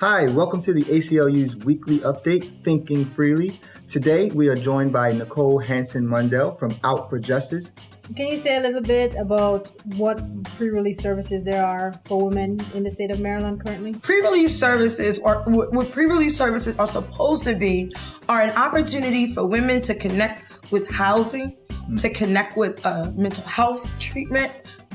Hi, welcome to the ACLU's weekly update, Thinking Freely. Today, we are joined by Nicole Hanson Mundell from Out for Justice. Can you say a little bit about what pre-release services there are for women in the state of Maryland currently? Pre-release services, or what pre-release services are supposed to be, are an opportunity for women to connect with housing, to connect with mental health treatment,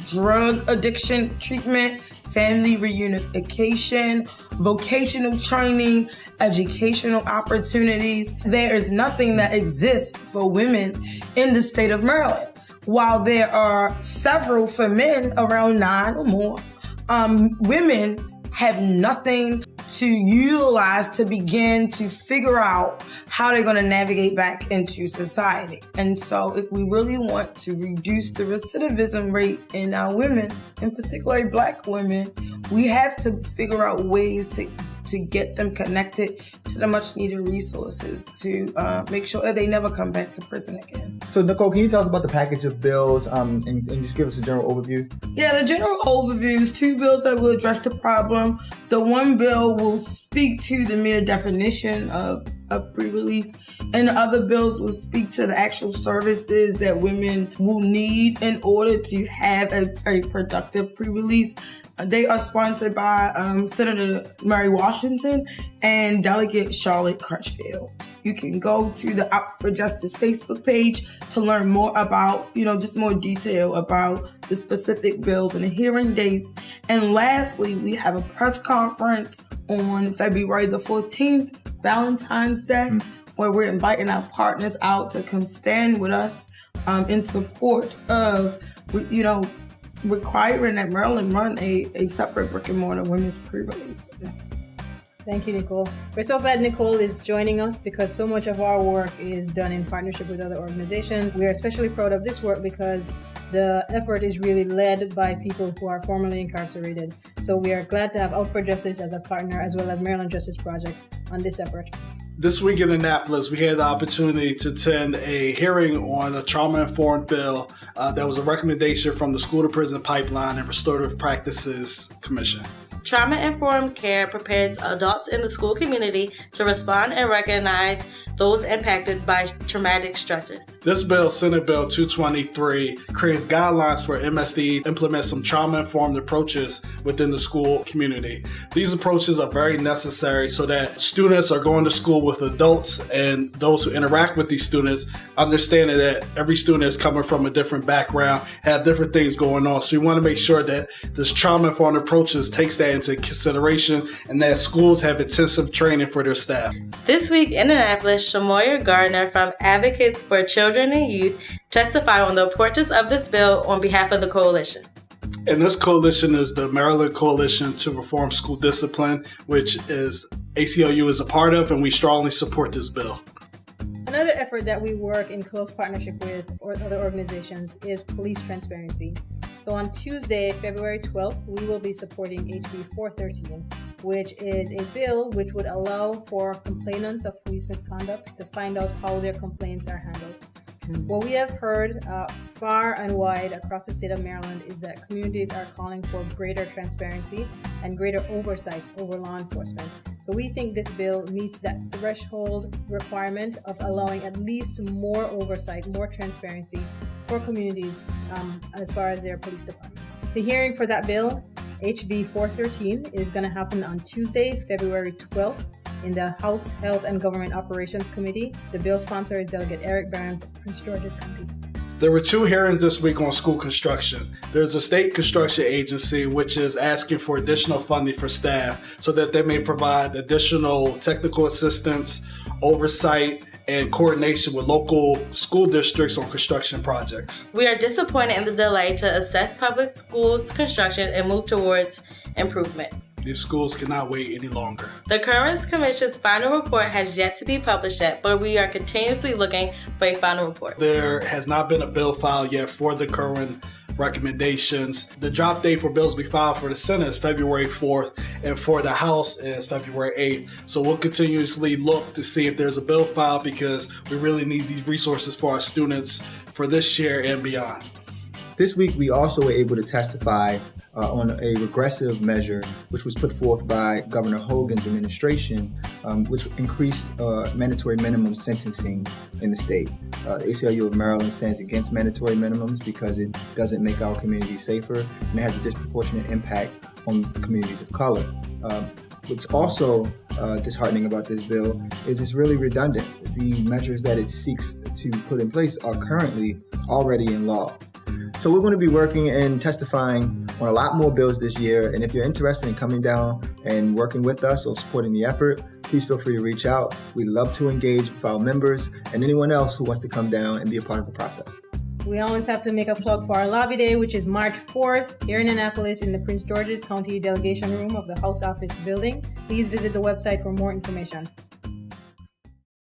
drug addiction treatment, family reunification, vocational training, educational opportunities. There is nothing that exists for women in the state of Maryland. While there are several for men, around 9 or more, women have nothing to utilize to begin to figure out how they're going to navigate back into society. And so if we really want to reduce the recidivism rate in our women, in particular Black women, we have to figure out ways to get them connected to the much needed resources to make sure that they never come back to prison again. So Nicole, can you tell us about the package of bills and just give us a general overview? Yeah, the general overview is 2 bills that will address the problem. The one bill will speak to the mere definition of pre-release, and the other bills will speak to the actual services that women will need in order to have a productive pre-release. They are sponsored by Senator Mary Washington and Delegate Charlotte Crutchfield. You can go to the Out for Justice Facebook page to learn more about, just more detail about the specific bills and the hearing dates. And lastly, we have a press conference on February the 14th, Valentine's Day, where we're inviting our partners out to come stand with us in support of, requiring that Maryland run a separate brick and mortar women's pre-release. Thank you, Nicole. We're so glad Nicole is joining us because so much of our work is done in partnership with other organizations. We are especially proud of this work because the effort is really led by people who are formerly incarcerated. So we are glad to have Out for Justice as a partner, as well as Maryland Justice Project on this effort. This week in Annapolis, we had the opportunity to attend a hearing on a trauma-informed bill that was a recommendation from the School to Prison Pipeline and Restorative Practices Commission. Trauma-informed care prepares adults in the school community to respond and recognize those impacted by traumatic stresses. This bill, Senate Bill 223, creates guidelines for MSD to implement some trauma-informed approaches within the school community. These approaches are very necessary so that students are going to school with adults and those who interact with these students, understanding that every student is coming from a different background, have different things going on. So you want to make sure that this trauma-informed approaches takes that into consideration and that schools have intensive training for their staff. This week in Annapolis, Shamoyia Gardiner from Advocates for Children and Youth testified on the importance of this bill on behalf of the coalition. And this coalition is the Maryland Coalition to Reform School Discipline, which is ACLU is a part of, and we strongly support this bill. Another effort that we work in close partnership with other organizations is police transparency. So on Tuesday, February 12th, we will be supporting HB 413, which is a bill which would allow for complainants of police misconduct to find out how their complaints are handled. What we have heard far and wide across the state of Maryland is that communities are calling for greater transparency and greater oversight over law enforcement. So we think this bill meets that threshold requirement of allowing at least more oversight, more transparency for communities as far as their police departments. The hearing for that bill, HB 413, is going to happen on Tuesday, February 12th. In the House Health and Government Operations Committee. The bill sponsor is Delegate Eric Barron from Prince George's County. There were 2 hearings this week on school construction. There's a state construction agency which is asking for additional funding for staff so that they may provide additional technical assistance, oversight, and coordination with local school districts on construction projects. We are disappointed in the delay to assess public schools construction and move towards improvement. These schools cannot wait any longer. The Currents Commission's final report has yet to be published yet, but we are continuously looking for a final report. There has not been a bill filed yet for the Kirwan recommendations. The drop date for bills to be filed for the Senate is February 4th, and for the House is February 8th. So we'll continuously look to see if there's a bill filed because we really need these resources for our students for this year and beyond. This week, we also were able to testify on a regressive measure, which was put forth by Governor Hogan's administration, which increased mandatory minimum sentencing in the state. The ACLU of Maryland stands against mandatory minimums because it doesn't make our communities safer, and it has a disproportionate impact on communities of color. What's also disheartening about this bill is it's really redundant. The measures that it seeks to put in place are currently already in law. So we're going to be working and testifying on a lot more bills this year. And if you're interested in coming down and working with us or supporting the effort, please feel free to reach out. We love to engage with our members and anyone else who wants to come down and be a part of the process. We always have to make a plug for our lobby day, which is March 4th here in Annapolis in the Prince George's County Delegation Room of the House Office Building. Please visit the website for more information.